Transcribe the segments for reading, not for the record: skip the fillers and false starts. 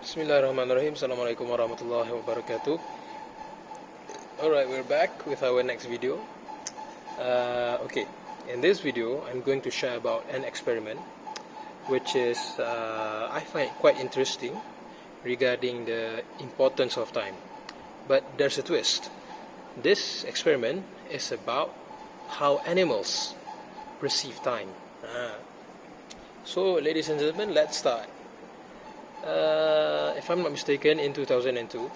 Bismillahirrahmanirrahim. Assalamualaikum warahmatullahi wabarakatuh. Alright, we're back with our next video. Okay, in this video, I'm going to share about an experiment which is, I find quite interesting regarding the importance of time. But there's a twist. This experiment is about how animals perceive time. So, ladies and gentlemen, let's start. If I'm not mistaken, in 2002,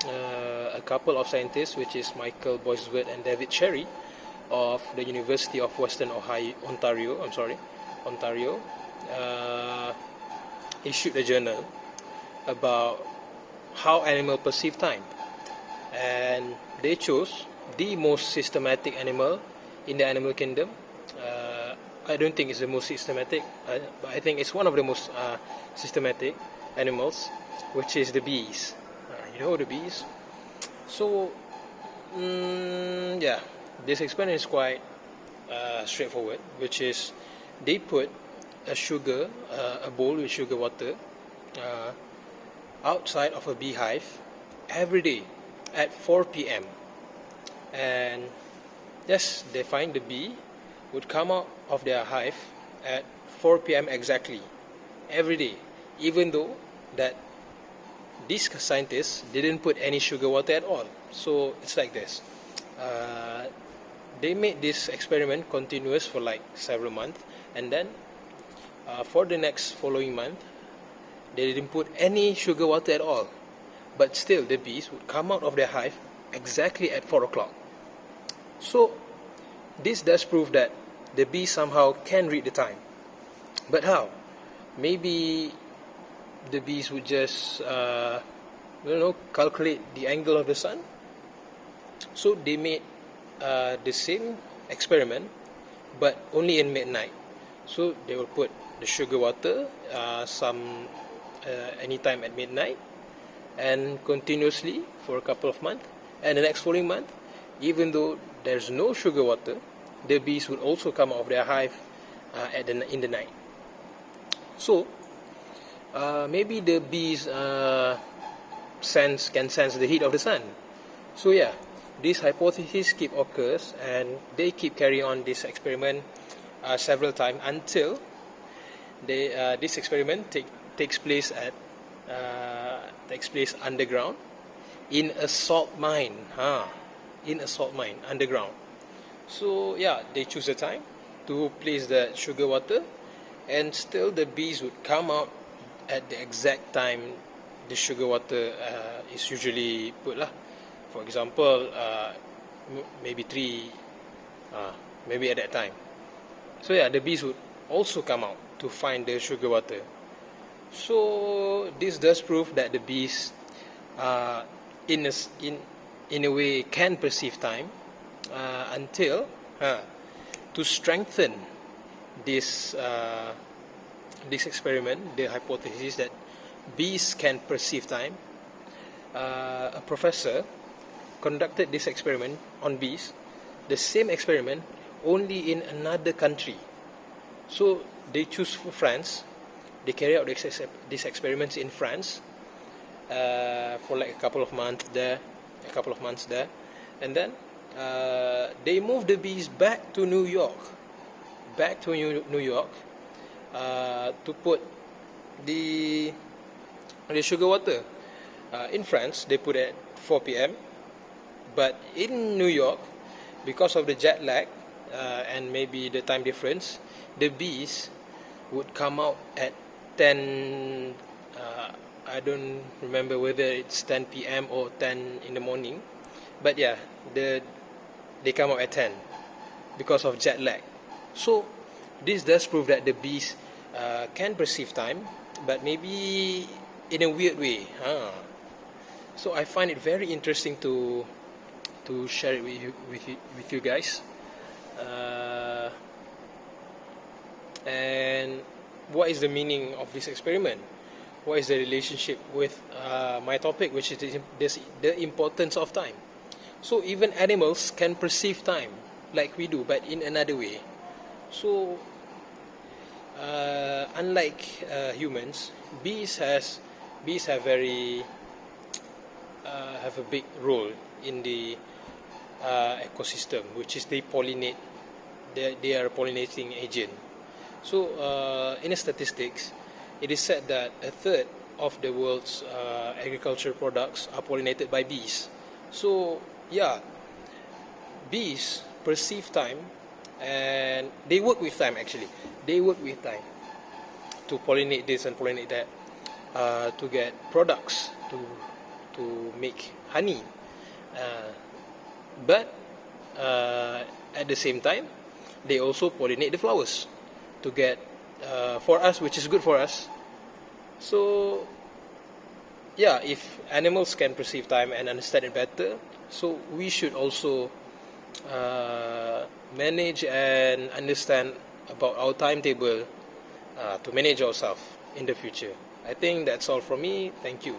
a couple of scientists, which is Michael Boisvert and David Cherry of the University of Western Ontario, issued a journal about how animals perceive time, and they chose the most systematic animal in the animal kingdom. I don't think it's the most systematic, but I think it's one of the most systematic animals, which is the bees. You know the bees. So, yeah, this experiment is quite straightforward, which is they put a bowl with sugar water outside of a beehive every day at 4 p.m. and yes, they find the bee would come out of their hive at 4 p.m. exactly every day, even though that these scientists didn't put any sugar water at all. So it's like this. They made this experiment continuous for like several months, and then for the next following month, they didn't put any sugar water at all. But still, the bees would come out of their hive exactly at 4 o'clock. So this does prove that the bees somehow can read the time. But how? Maybe the bees would just, calculate the angle of the sun. So they made the same experiment, but only in midnight. So they will put the sugar water anytime at midnight, and continuously for a couple of months. And the next following month, even though there's no sugar water, the bees would also come out of their hive in the night. So maybe the bees can sense the heat of the sun. So yeah, this hypothesis keep occurs, and they keep carrying on this experiment several times until this experiment takes place underground in a salt mine. Underground. So yeah, they choose a time to place the sugar water, and still the bees would come out at the exact time the sugar water is usually put lah. For example, maybe 3, maybe at that time. So yeah, the bees would also come out to find the sugar water. So this does prove that the bees, in a way, can perceive time until to strengthen this experiment, the hypothesis that bees can perceive time. A professor conducted this experiment on bees, the same experiment, only in another country. So they choose for France. They carry out these experiments in France for like a couple of months there, and then they moved the bees back to New York, to put the sugar water. In France, they put it at 4 p.m. But in New York, because of the jet lag and maybe the time difference, the bees would come out at 10. I don't remember whether it's 10 p.m. or 10 in the morning. But yeah, they come out at 10 because of jet lag. So this does prove that the bees can perceive time, but maybe in a weird way. So I find it very interesting to share it with you guys. And what is the meaning of this experiment? What is the relationship with my topic, which is the importance of time? So even animals can perceive time like we do, but in another way. So unlike humans, bees has bees have have a big role in the ecosystem, which is they pollinate. They are a pollinating agent. So, in the statistics, it is said that a third of the world's agricultural products are pollinated by bees. So, yeah, bees perceive time, and they work with time actually. They work with time to pollinate this and pollinate that, to get products to make honey. Uh, but at the same time, they also pollinate the flowers to get for us, which is good for us. So yeah, if animals can perceive time and understand it better, so we should also manage and understand about our timetable to manage ourselves in the future. I think that's all from me. Thank you.